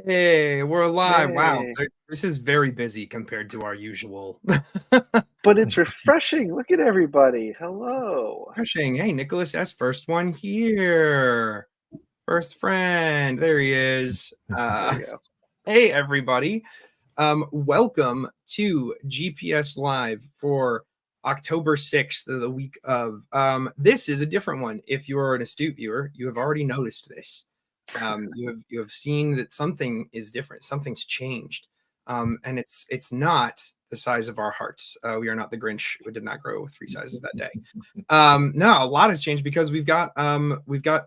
Hey, we're live. Wow, Hey, this is very busy compared to our usual. but it's refreshing. Look at everybody. Hello. Refreshing. Hey, Nicholas S. First one here. First friend. There he is. There we go. Hey, everybody. Welcome to GPS Live for October 6th, the week of. This is a different one. If you are an astute viewer, you have already noticed this. You have seen that something is different. Something's changed, and it's not the size of our hearts. We are not the Grinch who did not grow 3 sizes that day. No, a lot has changed because we've got a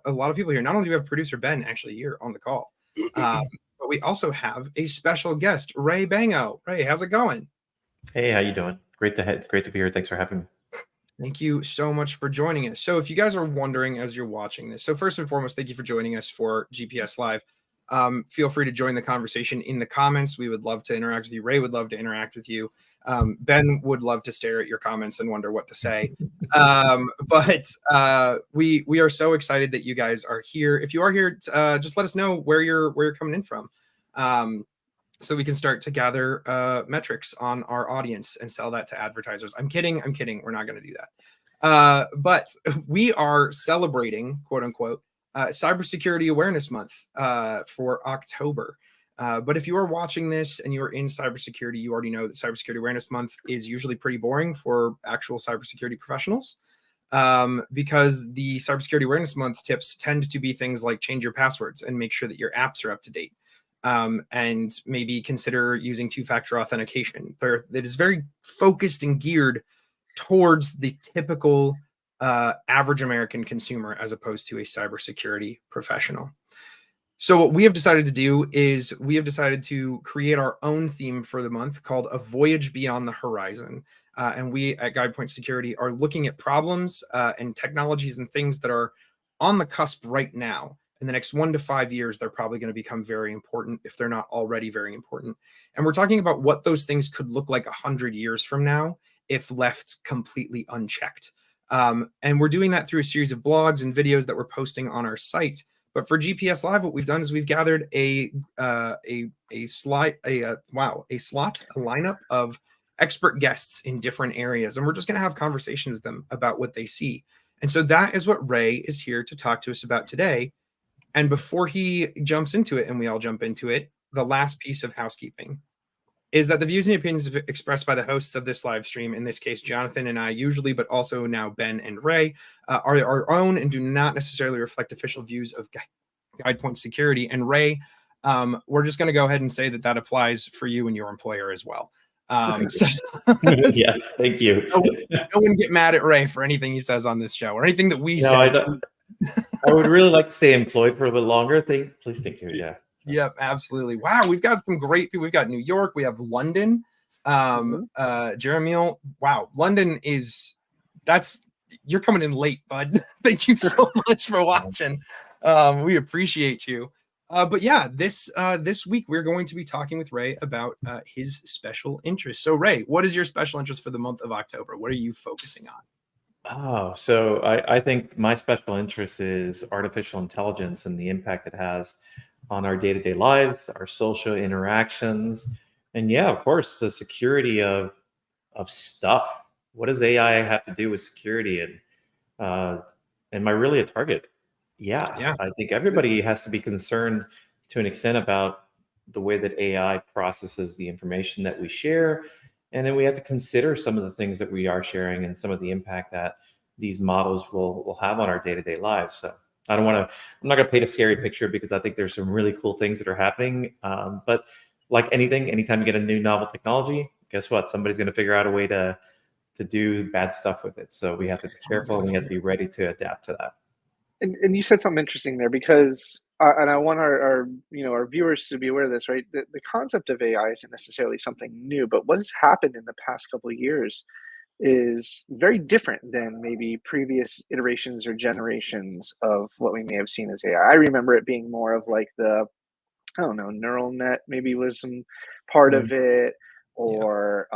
lot of people here. Not only do we have producer Ben actually here on the call, but we also have a special guest, Ray Bango. Ray, how's it going? Hey, how you doing? Great to be here. Thanks for having me. Thank you so much for joining us. So if you guys are wondering as you're watching this, so first and foremost, thank you for joining us for GPS Live. Feel free to join the conversation in the comments. We would love to interact with you. Ray would love to interact with you. Ben would love to stare at your comments and wonder what to say. But we are so excited that you guys are here. If you are here, just let us know where you're coming in from. So we can start to gather metrics on our audience and sell that to advertisers. I'm kidding. We're not going to do that. But we are celebrating, quote unquote, Cybersecurity Awareness Month for October. But if you are watching this and you're in cybersecurity, you already know that Cybersecurity Awareness Month is usually pretty boring for actual cybersecurity professionals. Because the Cybersecurity Awareness Month tips tend to be things like change your passwords and make sure that your apps are up to date. And maybe consider using two-factor authentication. That is very focused and geared towards the typical average American consumer as opposed to a cybersecurity professional. So what we have decided to do is we have decided to create our own theme for the month called A Voyage Beyond the Horizon. And we at GuidePoint Security are looking at problems and technologies and things that are on the cusp right now. In the next 1 to 5 years, they're probably going to become very important if they're not already very important. And we're talking about what those things could look like 100 years from now if left completely unchecked. And we're doing that through a series of blogs and videos that we're posting on our site. But for GPS Live, what we've done is we've gathered a lineup of expert guests in different areas, and we're just going to have conversations with them about what they see. And so that is what Ray is here to talk to us about today. And before he jumps into it, and we all jump into it, the last piece of housekeeping is that the views and opinions expressed by the hosts of this live stream, in this case, Jonathan and I usually, but also now Ben and Ray, are our own and do not necessarily reflect official views of GuidePoint Security. And Ray, we're just going to go ahead and say that that applies for you and your employer as well. Yes, thank you. No one get mad at Ray for anything he says on this show or anything that we say. I would really like to stay employed for a little longer. Please thank you. Yeah. Yep, absolutely. Wow, we've got some great people. We've got New York. We have London. Jeremy. Wow, London is you're coming in late, bud. Thank you so much for watching. We appreciate you. But yeah, this week we're going to be talking with Ray about his special interests. So Ray, what is your special interest for the month of October? What are you focusing on? Oh, so I think my special interest is artificial intelligence and the impact it has on our day-to-day lives, our social interactions, and yeah, of course, the security of stuff. What does AI have to do with security, and am I really a target? Yeah, I think everybody has to be concerned to an extent about the way that AI processes the information that we share. And then we have to consider some of the things that we are sharing and some of the impact that these models will have on our day-to-day lives. So I'm not going to paint a scary picture because I think there's some really cool things that are happening. But like anything, anytime you get a new novel technology, guess what? Somebody's going to figure out a way to do bad stuff with it. So we have to be careful and we have to be ready to adapt to that. And you said something interesting there because, and I want our our viewers to be aware of this, right? The concept of AI isn't necessarily something new, but what has happened in the past couple of years is very different than maybe previous iterations or generations of what we may have seen as AI. I remember it being more of like I don't know, neural net maybe was some part of it, or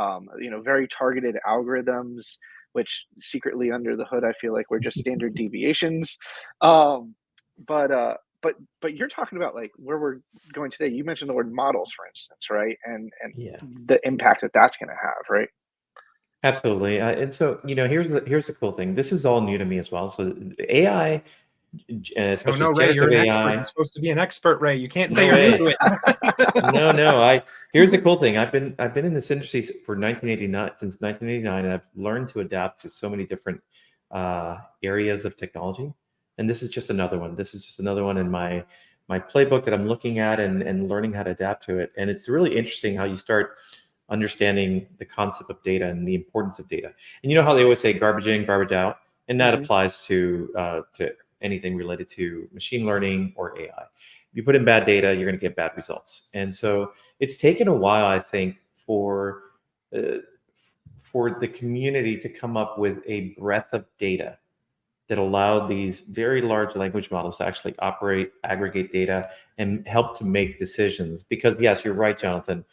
very targeted algorithms, which secretly under the hood I feel like were just standard deviations. But but you're talking about like where we're going today. You mentioned the word models, for instance, right? And Yeah. the impact that that's going to have, right? Absolutely. And so, here's the cool thing. This is all new to me as well. So the AI, Oh especially no, Ray, you're generative an expert. You're AI. supposed to be an expert, Ray. You can't say No you're new way. to it. No. Here's the cool thing. I've been in this industry for 1989 since 1989, and I've learned to adapt to so many different areas of technology. And this is just another one. This is just another one in my playbook that I'm looking at and learning how to adapt to it. And it's really interesting how you start understanding the concept of data and the importance of data. And you know how they always say garbage in, garbage out, and that Mhm. applies to anything related to machine learning or AI. If you put in bad data, you're going to get bad results. And so it's taken a while, I think, uh, for the community to come up with a breadth of data that allowed these very large language models to actually operate, aggregate data, and help to make decisions. Because yes, you're right, Jonathan.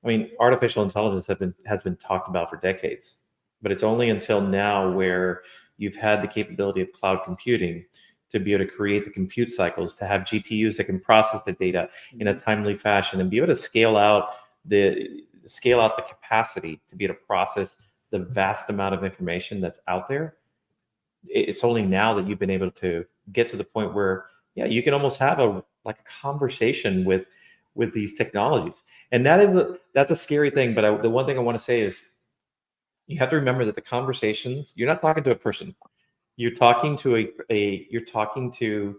I mean, artificial intelligence has been talked about for decades, but it's only until now where you've had the capability of cloud computing to be able to create the compute cycles, to have GPUs that can process the data in a timely fashion, and be able to scale out the capacity to be able to process the vast amount of information that's out there. It's only now that you've been able to get to the point where, yeah, you can almost have a conversation with these technologies. And that's a scary thing. But the one thing I want to say is you have to remember that the conversations, you're not talking to a person. You're talking to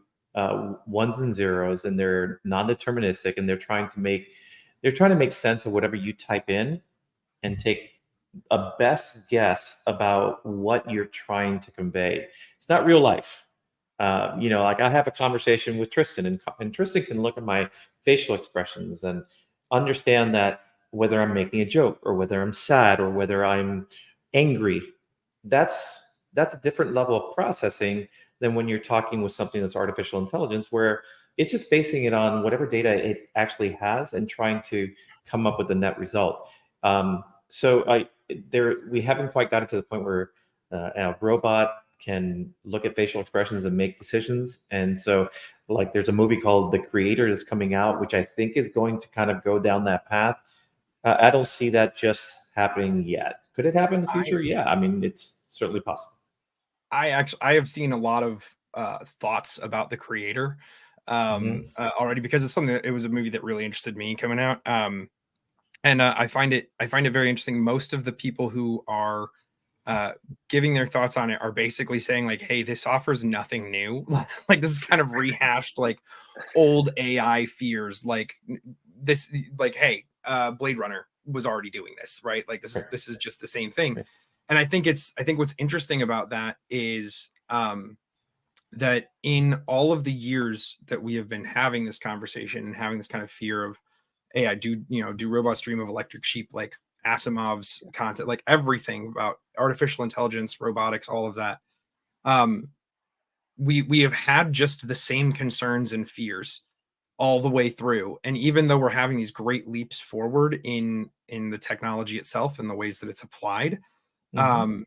ones and zeros, and they're non-deterministic, and they're trying to make sense of whatever you type in and take a best guess about what you're trying to convey. It's not real life. Like I have a conversation with Tristan, and Tristan can look at my facial expressions and understand that whether I'm making a joke or whether I'm sad or whether I'm angry. That's a different level of processing than when you're talking with something that's artificial intelligence, where it's just basing it on whatever data it actually has and trying to come up with the net result. So we haven't quite gotten to the point where a robot can look at facial expressions and make decisions. And so, like, there's a movie called The Creator that's coming out, which I think is going to kind of go down that path. I don't see that just happening yet. Could it happen in the I future? Yeah, I mean, it's certainly possible. I have seen a lot of thoughts about The Creator Mhm. already, because it's something that it was a movie that really interested me coming out. And I find it very interesting. Most of the people who are uh, giving their thoughts on it are basically saying like, "Hey, this offers nothing new. Like this is kind of rehashed like old AI fears. Like this, like hey, Blade Runner was already doing this, right? Like this is Right. this is just the same thing." Right. And I think what's interesting about that is that in all of the years that we have been having this conversation and having this kind of fear of AI, do robots dream of electric sheep, like Asimov's concept, like everything about artificial intelligence, robotics, all of that. Um, we have had just the same concerns and fears all the way through. And even though we're having these great leaps forward in the technology itself and the ways that it's applied, Mhm. um,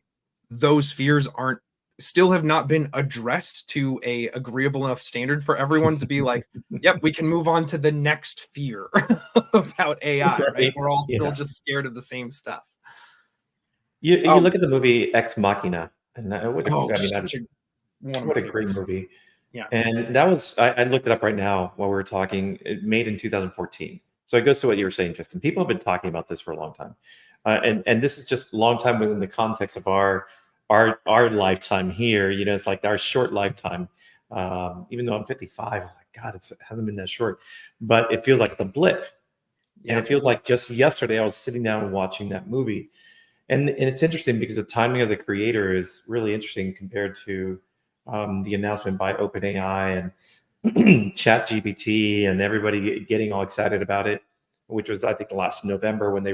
those fears aren't still have not been addressed to a agreeable enough standard for everyone to be like, yep, we can move on to the next fear about AI, right? Right. We're all still Yeah. just scared of the same stuff. You Um, look at the movie Ex Machina, and Oh, I mean, such a one of my what a great favorites. movie. Yeah. And that was, I looked it up right now while we were talking. It made in 2014. So it goes to what you were saying, Justin. People have been talking about this for a long time, and this is just a long time within the context of our lifetime here. It's like our short lifetime. Even though I'm 55, I'm like, God, it hasn't been that short, but it feels like the blip. And Yeah. it feels like just yesterday I was sitting down and watching that movie. And it's interesting because the timing of the creator is really interesting compared to the announcement by OpenAI and ChatGPT and everybody getting all excited about it, which was, I think, last November when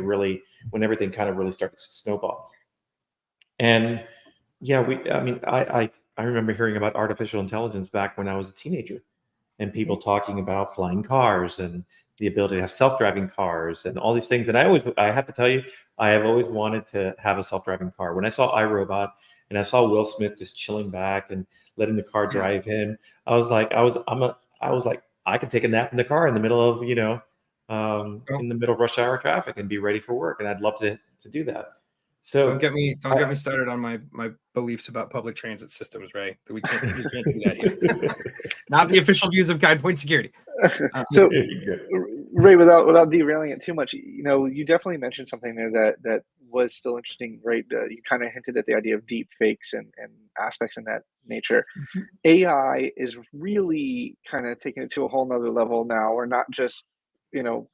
everything kind of really started to snowball. And yeah, I mean, I remember hearing about artificial intelligence back when I was a teenager, and people talking about flying cars and the ability to have self-driving cars and all these things. And I have to tell you, I have always wanted to have a self-driving car. When I saw iRobot and I saw Will Smith just chilling back and letting the car Yeah. drive him, I was like, I was like, I could take a nap in the car in the middle of, Oh, in the middle of rush hour traffic and be ready for work. And I'd love to do that. don't So get me I- started on my beliefs about public transit systems, Ray. That we can't do that here. Not the official views of Guide Point Security. So, Good. Ray, without derailing it too much, you definitely mentioned something there that was still interesting, right? You kind of hinted at the idea of deep fakes and aspects in that nature. Mhm. AI is really kind of taking it to a whole nother level now. We're not just,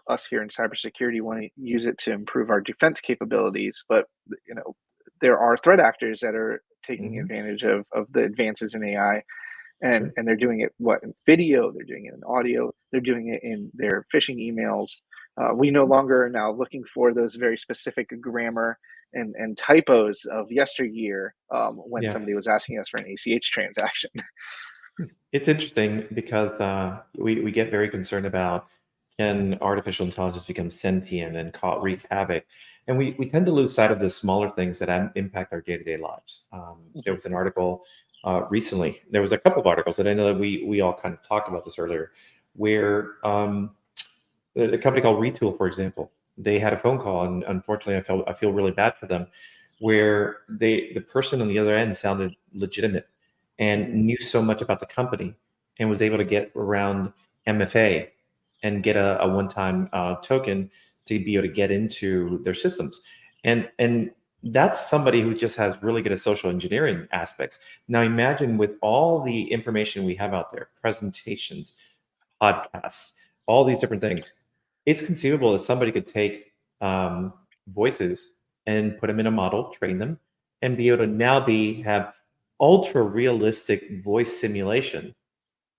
us here in cybersecurity want to use it to improve our defense capabilities, but you know, there are threat actors that are taking Mhm. advantage of the advances in AI, and Sure. they're doing it in video, they're doing it in audio, they're doing it in their phishing emails. We no longer are now looking for those very specific grammar and typos of yesteryear, when Yeah. somebody was asking us for an ACH transaction. It's interesting because we get very concerned about, can artificial intelligence become sentient and wreak havoc? And we tend to lose sight of the smaller things that impact our day-to-day lives. There was an article recently. There was a couple of articles that I know that we all kind of talked about this earlier, where a company called Retool, for example, they had a phone call, and unfortunately, I feel really bad for them, where the person on the other end sounded legitimate and knew so much about the company and was able to get around MFA and get a one-time token to be able to get into their systems. And that's somebody who just has really good at social engineering aspects. Now imagine with all the information we have out there, presentations, podcasts, all these different things, it's conceivable that somebody could take voices and put them in a model, train them, and be able to now have ultra realistic voice simulation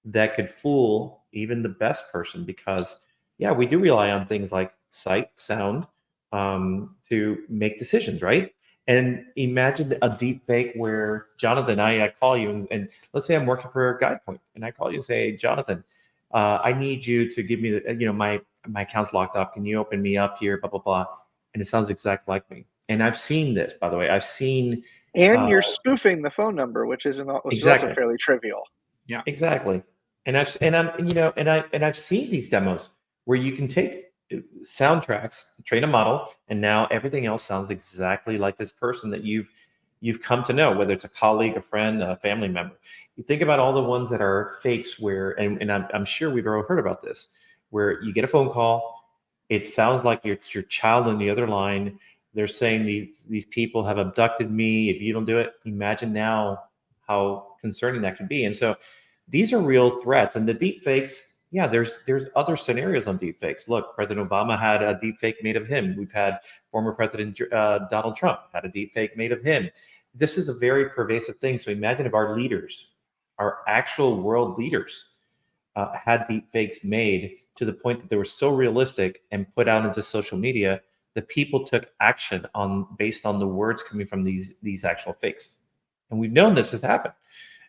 that could fool even the best person. Because yeah, we do rely on things like sight, sound, to make decisions, right? And imagine a deep fake where Jonathan, I call you, and let's say I'm working for a Guide Point, and I call you and say, Jonathan, I need you to give me the, my account's locked up. Can you open me up here? Blah blah blah. And it sounds exactly like me. And I've seen this, by the way. I've seen And uh, you're spoofing the phone number, which is also exactly. fairly trivial. Yeah. Exactly. And I've seen these demos where you can take soundtracks, train a model, and now everything else sounds exactly like this person that you've come to know, whether it's a colleague, a friend, a family member. You think about all the ones that are fakes where, and I'm sure we've all heard about this, where you get a phone call, it sounds like it's your child on the other line. They're saying these people have abducted me. If you don't do it, imagine now how concerning that can be. And so these are real threats. And the deep fakes, yeah, there's other scenarios on deep fakes. Look, President Obama had a deep fake made of him. We've had former President Donald Trump had a deep fake made of him. This is a very pervasive thing. So imagine if our leaders, our actual world leaders, had deep fakes made to the point that they were so realistic and put out into social media that people took action on based on the words coming from these actual fakes. And we've known this has happened.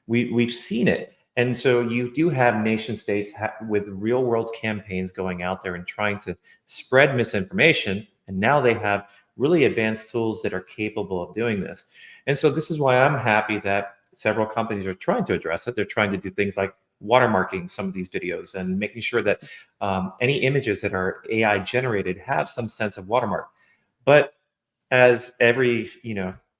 We've seen it. And so you do have nation states with real world campaigns going out there and trying to spread misinformation. And now they have really advanced tools that are capable of doing this. And so this is why I'm happy that several companies are trying to address it. They're trying to do things like watermarking some of these videos and making sure that any images that are AI generated have some sense of watermark. But as every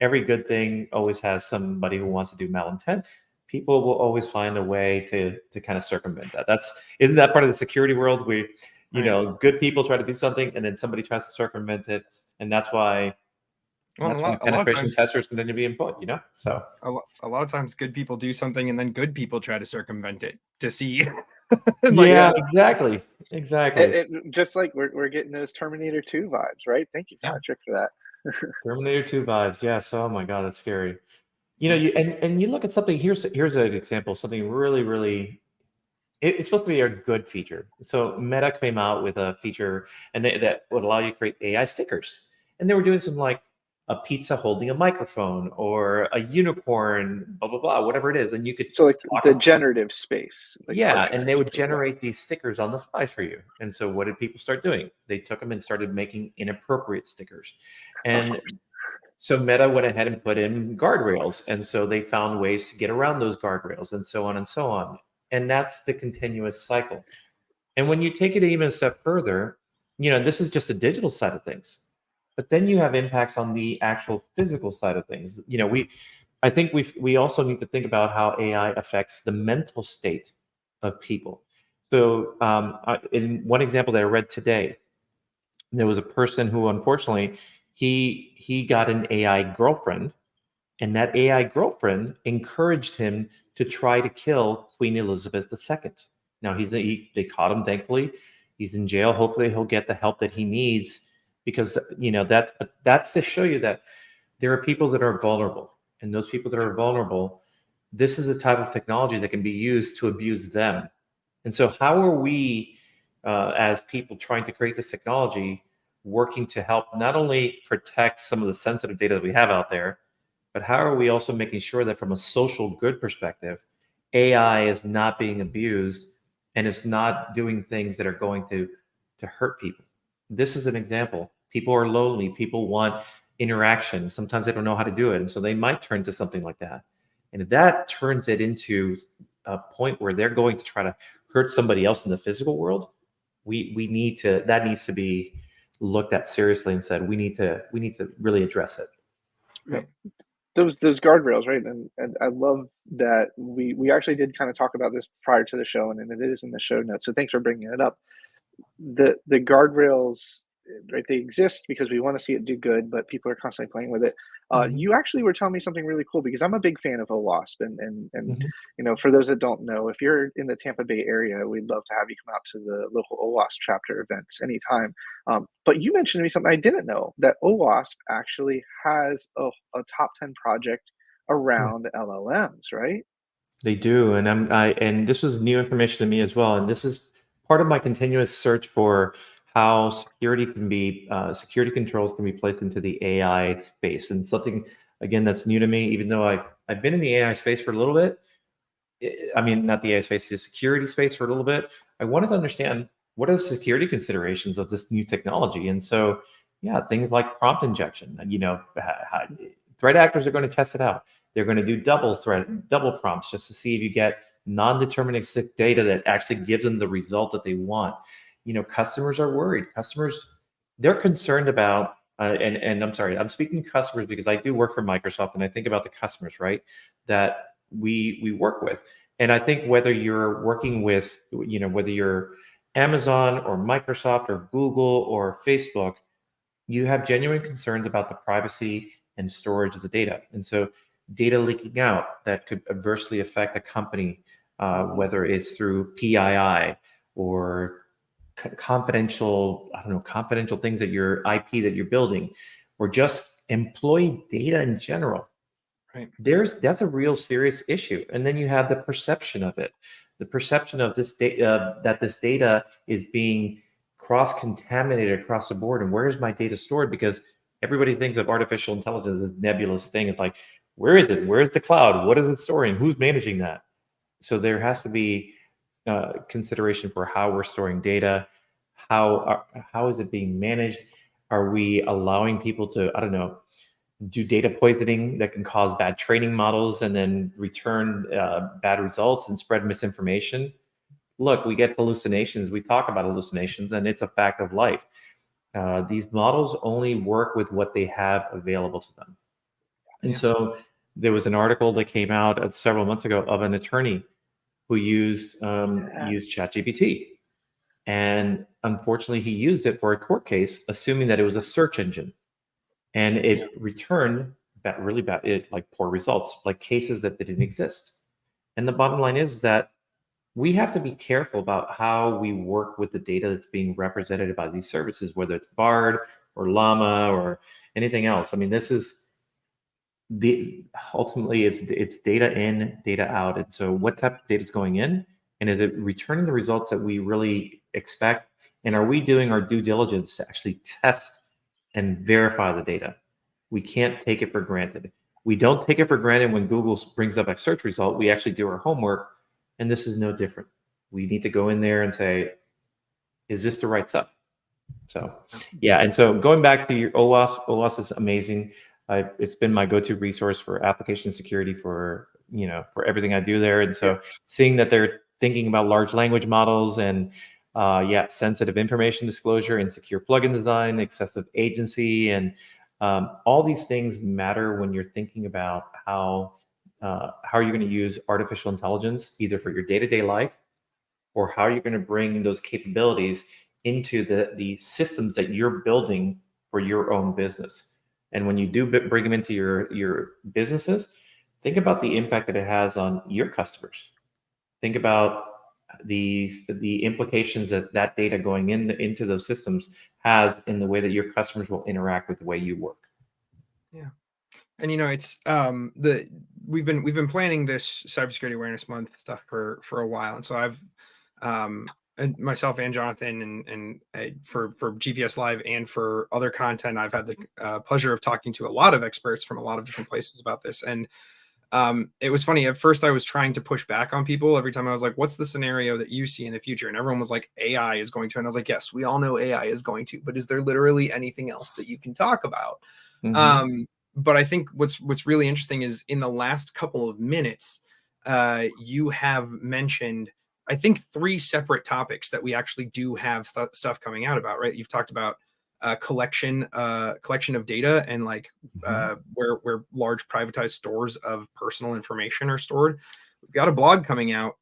good thing always has somebody who wants to do malintent, people will always find a way to kind of circumvent that. Isn't that part of the security world? Right. Good people try to do something and then somebody tries to circumvent it. And that's why Well, a lot of penetration times, testers continue to be employed, So a lot of times, good people do something, and then good people try to circumvent it to see. Like, yeah, Yeah, exactly. Exactly. just like we're getting those Terminator 2 vibes, right? Thank you, yeah, Patrick, for that. Terminator 2 vibes. Yes. Oh my God, that's scary. And you look at something, here's an example, something really, really, it's supposed to be a good feature. So Meta came out with a feature that would allow you to create AI stickers. And they were doing some like a pizza holding a microphone or a unicorn, blah, blah, blah, whatever it is. And you could So like talk the about, generative space, like yeah, and they would yeah. generate these stickers on the fly for you. And so what did people start doing? They took them and started making inappropriate stickers. Of And so Meta went ahead and put in guardrails. And so they found ways to get around those guardrails and so on and so on. And that's the continuous cycle. And when you take it even a step further, this is just the digital side of things. But then you have impacts on the actual physical side of things. I think we also need to think about how AI affects the mental state of people. So in one example that I read today, there was a person who unfortunately he got an AI girlfriend, and that AI girlfriend encouraged him to try to kill Queen Elizabeth II. Now they caught him, thankfully. He's in jail. Hopefully he'll get the help that he needs, because that's to show you that there are people that are vulnerable, and those people that are vulnerable, this is a type of technology that can be used to abuse them. And so how are we as people trying to create this technology working to help not only protect some of the sensitive data that we have out there, but how are we also making sure that from a social good perspective, AI is not being abused and it's not doing things that are going to hurt people? This is an example. People are lonely. People want interaction. Sometimes they don't know how to do it. And so they might turn to something like that. And if that turns it into a point where they're going to try to hurt somebody else in the physical world, that needs to be looked at seriously and said, we need to really address it. Right. Those guardrails, right? And I love that we actually did kind of talk about this prior to the show, and it is in the show notes. So thanks for bringing it up. The guardrails, right? They exist because we want to see it do good, but people are constantly playing with it. You actually were telling me something really cool, because I'm a big fan of OWASP, and for those that don't know, if you're in the Tampa Bay area, we'd love to have you come out to the local OWASP chapter events anytime. But you mentioned to me something I didn't know, that OWASP actually has a top 10 project around LLMs, right? They do, and and this was new information to me as well. And this is part of my continuous search for how security controls can be placed into the AI space. And something, again, that's new to me, even though I've been in the AI space for a little bit. I mean, not the AI space, the security space for a little bit. I wanted to understand, what are the security considerations of this new technology? And so, things like prompt injection. Threat actors are going to test it out. They're going to do double prompts just to see if you get non-deterministic data that actually gives them the result that they want. Customers are worried. They're concerned about, and I'm sorry, I'm speaking customers because I do work for Microsoft, and I think about the customers, right, that we work with. And I think whether you're working with, whether you're Amazon or Microsoft or Google or Facebook, you have genuine concerns about the privacy and storage of the data. And so data leaking out that could adversely affect a company, whether it's through PII or confidential things that your IP that you're building, or just employee data in general. Right. That's a real serious issue. And then you have the perception of it, the perception of this data, that this data is being cross-contaminated across the board. And where is my data stored? Because everybody thinks of artificial intelligence as a nebulous thing. It's like, where is it? Where's the cloud? What is it storing? Who's managing that? So there has to be consideration for how we're storing data. How is it being managed? Are we allowing people to, do data poisoning that can cause bad training models and then return bad results and spread misinformation? Look, we get hallucinations. We talk about hallucinations, and it's a fact of life. These models only work with what they have available to them. And so there was an article that came out several months ago of an attorney who used ChatGPT. And unfortunately, he used it for a court case, assuming that it was a search engine. And it returned really bad, like poor results, like cases that didn't exist. And the bottom line is that we have to be careful about how we work with the data that's being represented by these services, whether it's Bard or Llama or anything else. I mean, this is ultimately it's data in, data out. And so what type of data is going in, and is it returning the results that we really expect? And are we doing our due diligence to actually test and verify the data? We can't take it for granted. We don't take it for granted when Google brings up a search result. We actually do our homework, and this is no different. We need to go in there and say, is this the right stuff? So, and so going back to your OWASP is amazing. It's been my go-to resource for application security for everything I do there. And so seeing that they're thinking about large language models and sensitive information disclosure, insecure plugin design, excessive agency, and all these things matter when you're thinking about how you're going to use artificial intelligence, either for your day-to-day life or how you're going to bring those capabilities into the systems that you're building for your own business. And when you do bring them into your businesses, think about the impact that it has on your customers. Think about the implications that data going into those systems has in the way that your customers will interact with the way you work. Yeah. And it's we've been planning this cybersecurity awareness month stuff for a while, and so I've and myself and Jonathan and for GPS Live and for other content, I've had the pleasure of talking to a lot of experts from a lot of different places about this. And it was funny. At first, I was trying to push back on people every time. I was like, what's the scenario that you see in the future? And everyone was like, AI is going to. And I was like, yes, we all know AI is going to, but is there literally anything else that you can talk about? Mm-hmm. But I think what's really interesting is in the last couple of minutes, you have mentioned, I think, 3 separate topics that we actually do have stuff coming out about, right? You've talked about collection of data and like where large privatized stores of personal information are stored. We've got a blog coming out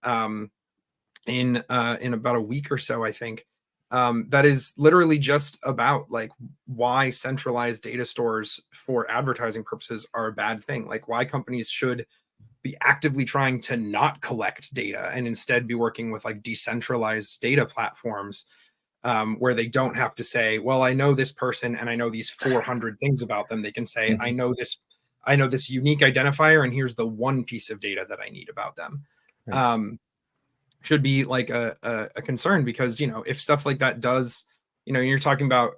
in about a week or so, I think, that is literally just about like why centralized data stores for advertising purposes are a bad thing, like why companies should be actively trying to not collect data and instead be working with like decentralized data platforms where they don't have to say, well, I know this person and I know these 400 things about them. They can say, I know this unique identifier, and here's the one piece of data that I need about them. Right. Should be like a concern, because, if stuff like that does, you're talking about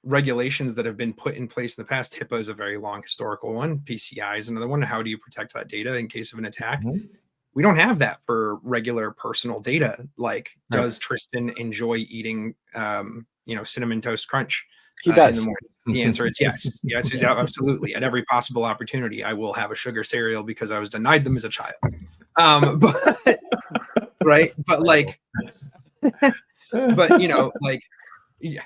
regulations that have been put in place in the past. HIPAA is a very long historical one. PCI is another one. How do you protect that data in case of an attack? Mm-hmm. We don't have that for regular personal data. Like, right. Does Tristan enjoy eating, Cinnamon Toast Crunch in the morning? The answer is yes. Yes, absolutely. At every possible opportunity, I will have a sugar cereal because I was denied them as a child. But right. But like, like,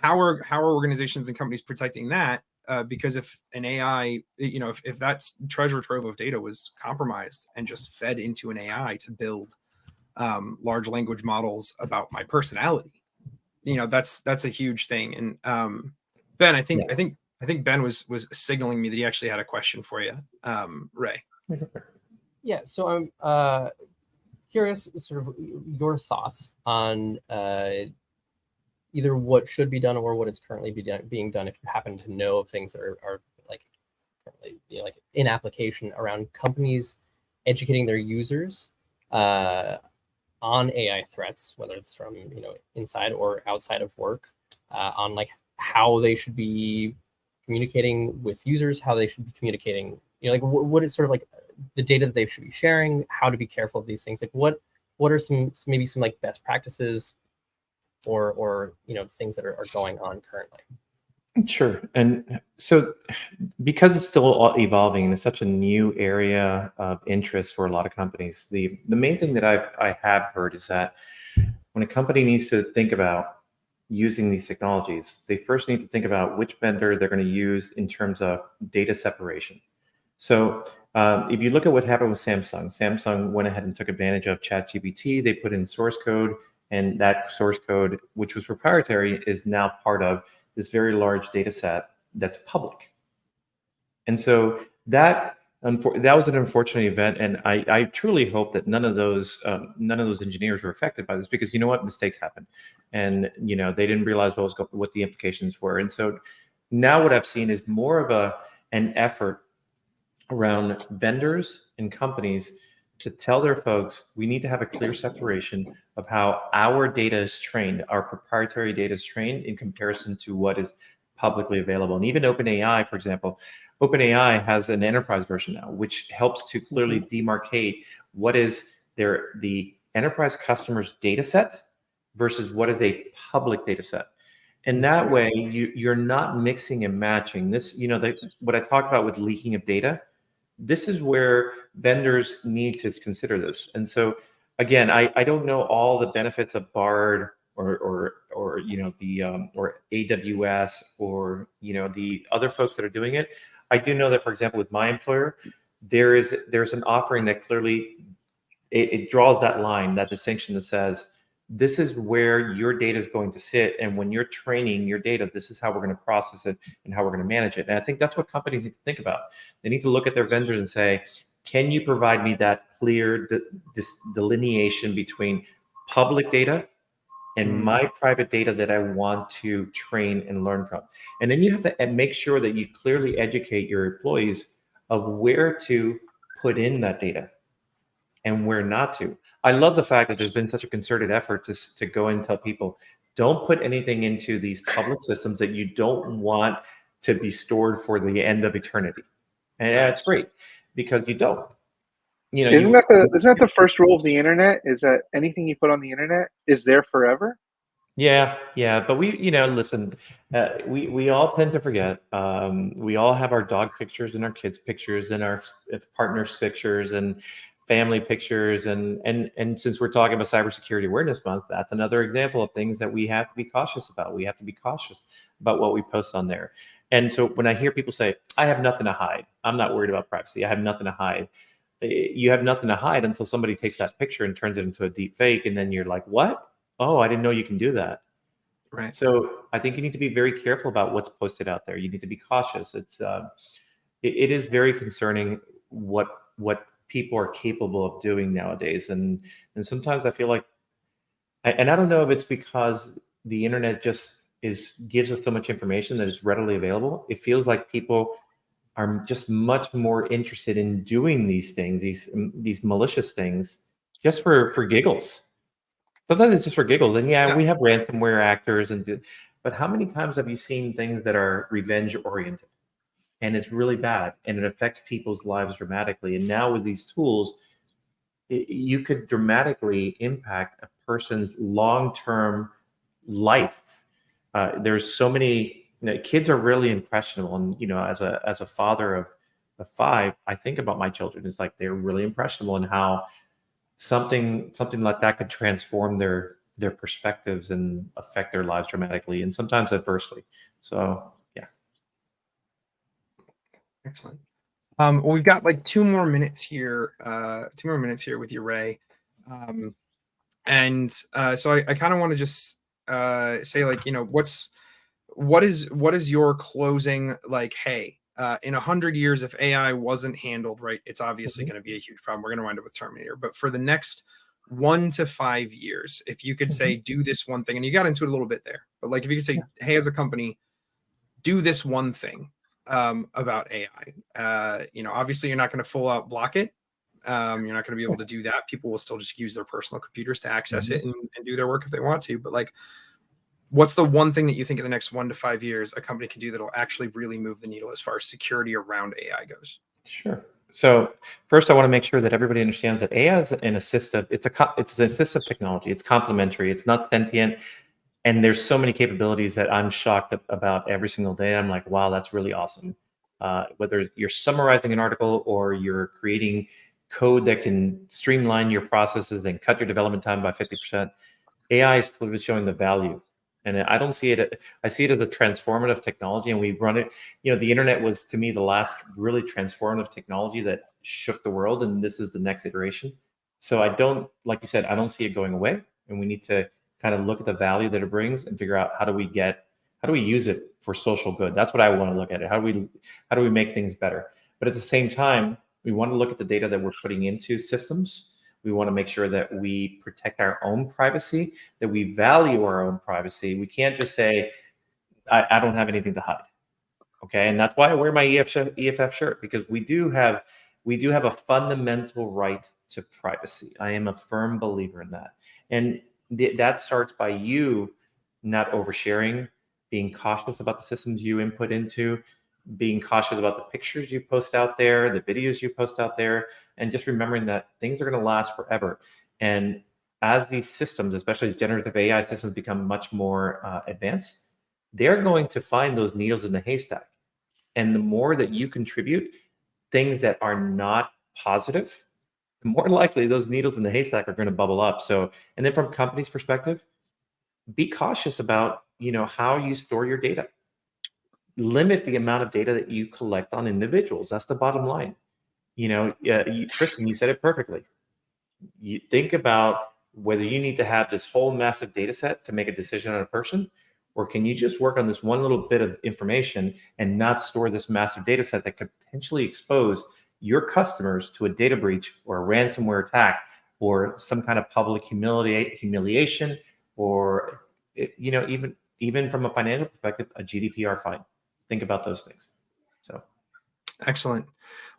how are organizations and companies protecting that? Because if an AI, if that treasure trove of data was compromised and just fed into an AI to build large language models about my personality, that's a huge thing. And Ben, I think Ben was signaling me that he actually had a question for you, Ray. Yeah. So I'm curious, sort of your thoughts on either what should be done or what is currently being done, if you happen to know of things that are like currently, like in application around companies educating their users on AI threats, whether it's from inside or outside of work, on like how they should be communicating with users, how they should be communicating, like what is sort of like the data that they should be sharing, how to be careful of these things, like what are some like best practices or things that are going on currently. Sure. And so because it's still all evolving and it's such a new area of interest for a lot of companies, the main thing that I have heard is that when a company needs to think about using these technologies, they first need to think about which vendor they're going to use in terms of data separation. So if you look at what happened with Samsung went ahead and took advantage of ChatGPT. They put in source code, and that source code, which was proprietary, is now part of this very large data set that's public. And so that was an unfortunate event, and I truly hope that none of those engineers were affected by this, because mistakes happen, and they didn't realize what the implications were. And so now what I've seen is more of an effort around vendors and companies to tell their folks, we need to have a clear separation of how our data is trained, our proprietary data is trained in comparison to what is publicly available. And even OpenAI, for example, OpenAI has an enterprise version now, which helps to clearly demarcate what is the enterprise customer's data set versus what is a public data set. And that way, you're not mixing and matching this. What I talked about with leaking of data, this is where vendors need to consider this. And so again, I don't know all the benefits of Bard or you know the or AWS or you know the other folks that are doing it. I do know that, for example, with my employer, there's an offering that clearly it draws that line, that distinction that says this is where your data is going to sit, and when you're training your data, this is how we're going to process it and how we're going to manage it. And I think that's what companies need to think about. They need to look at their vendors and say, can you provide me that clear this delineation between public data and my private data that I want to train and learn from? And then you have to make sure that you clearly educate your employees of where to put in that data and where not to. I love the fact that there's been such a concerted effort to go and tell people, don't put anything into these public systems that you don't want to be stored for the end of eternity. And that's great, because you don't. You know, isn't that the first rule of the internet? Is that anything you put on the internet is there forever? Yeah, but we, you know, listen, we all tend to forget. We all have our dog pictures and our kids' pictures and our partners' pictures and family pictures, and since we're talking about Cybersecurity Awareness Month, that's another example of things that we have to be cautious about. We have to be cautious about what we post on there. And so when I hear people say, I have nothing to hide, I'm not worried about privacy, I have nothing to hide. You have nothing to hide until somebody takes that picture and turns it into a deep fake, and then you're like, what? Oh, I didn't know you can do that. Right. So I think you need to be very careful about what's posted out there. You need to be cautious. It is very concerning what people are capable of doing nowadays, and sometimes I feel like, and I don't know if it's because the internet just gives us so much information that is readily available. It feels like people are just much more interested in doing these things, these malicious things, just for giggles. Sometimes it's just for giggles. And yeah, we have ransomware actors, but how many times have you seen things that are revenge oriented? And it's really bad, and it affects people's lives dramatically. And now with these tools, you could dramatically impact a person's long-term life. There's so many, kids are really impressionable, and as a father of 5, I think about my children. It's like they're really impressionable, and how something like that could transform their perspectives and affect their lives dramatically, and sometimes adversely. So yeah. Excellent. Well, we've got like 2 more minutes here. 2 more minutes here with you, Ray. So I kind of want to just say, like, what is your closing, like, hey, in 100 years, if AI wasn't handled right, it's obviously going to be a huge problem. We're going to wind up with Terminator. But for the next 1 to 5 years, if you could say, do this one thing, and you got into it a little bit there, but like if you could say, hey, as a company, do this one thing about AI. Obviously you're not going to full out block it. You're not going to be able to do that. People will still just use their personal computers to access it and do their work if they want to. But like, what's the one thing that you think in the next 1 to 5 years a company can do that'll actually really move the needle as far as security around AI goes? Sure. So first, I want to make sure that everybody understands that AI is an assistive. It's an assistive technology. It's complementary. It's not sentient. And there's so many capabilities that I'm shocked about every single day. I'm like, wow, that's really awesome. Whether you're summarizing an article or you're creating code that can streamline your processes and cut your development time by 50%, AI is clearly showing the value. And I don't see it, I see it as a transformative technology, and we run it. The internet was, to me, the last really transformative technology that shook the world, and this is the next iteration. So I don't, like you said, I don't see it going away, and we need to kind of look at the value that it brings and figure out how do we use it for social good. That's what I want to look at it. How do we make things better? But at the same time, we want to look at the data that we're putting into systems. We want to make sure that we protect our own privacy, that we value our own privacy. We can't just say, I don't have anything to hide. Okay. And that's why I wear my EFF shirt, because we do have a fundamental right to privacy. I am a firm believer in that. And that starts by you not oversharing, being cautious about the systems you input into, being cautious about the pictures you post out there, the videos you post out there, and just remembering that things are going to last forever. And as these systems, especially as generative AI systems, become much more advanced, they're going to find those needles in the haystack. And the more that you contribute things that are not positive, more likely those needles in the haystack are going to bubble up. So, and then from company's perspective, be cautious about, how you store your data. Limit the amount of data that you collect on individuals. That's the bottom line. Tristan, you said it perfectly. You think about whether you need to have this whole massive data set to make a decision on a person, or can you just work on this one little bit of information and not store this massive data set that could potentially expose your customers to a data breach or a ransomware attack or some kind of public humiliation, or even from a financial perspective, a GDPR fine. Think about those things. So excellent.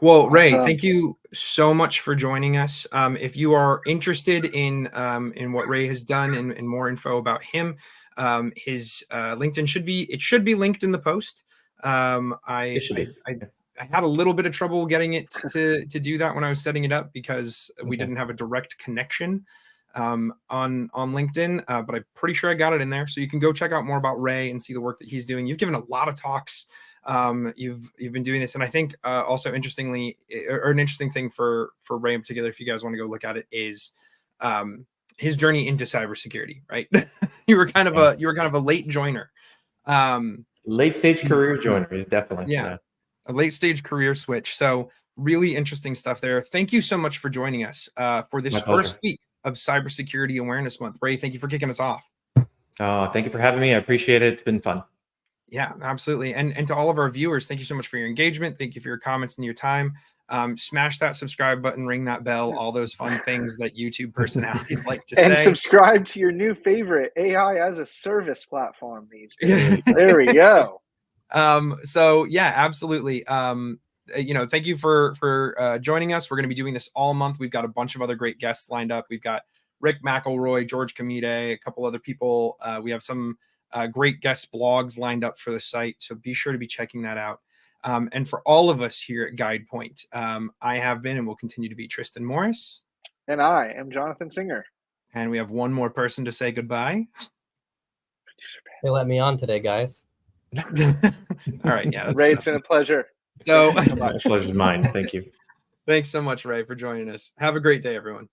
Well, Ray, thank you so much for joining us. If you are interested in what Ray has done and more info about him, his LinkedIn should be linked in the post. I had a little bit of trouble getting it to do that when I was setting it up because we didn't have a direct connection on LinkedIn, but I'm pretty sure I got it in there. So you can go check out more about Ray and see the work that he's doing. You've given a lot of talks. You've been doing this, and I think also interestingly, or an interesting thing for Ray in particular, if you guys want to go look at it, is his journey into cybersecurity. Right, you were kind of a late joiner, late stage career joiner, definitely. Yeah, a late stage career switch. So really interesting stuff there. Thank you so much for joining us for this first week of Cybersecurity Awareness Month. Ray, thank you for kicking us off. Thank you for having me. I appreciate it. It's been fun. Yeah, absolutely. And to all of our viewers, thank you so much for your engagement. Thank you for your comments and your time. Smash that subscribe button, ring that bell, all those fun things that YouTube personalities like to say. And subscribe to your new favorite AI as a service platform these days. There we go. So yeah, absolutely. Thank you for joining us. We're going to be doing this all month. We've got a bunch of other great guests lined up. We've got Rick McElroy, George Kamide, a couple other people. We have some great guest blogs lined up for the site. So be sure to be checking that out. And for all of us here at GuidePoint, I have been and will continue to be Tristan Morris. And I am Jonathan Singer. And we have one more person to say goodbye. They let me on today, guys. All right. Yeah. Ray, it's been a pleasure. So pleasure's mine. Thank you. Thanks so much, Ray, for joining us. Have a great day, everyone.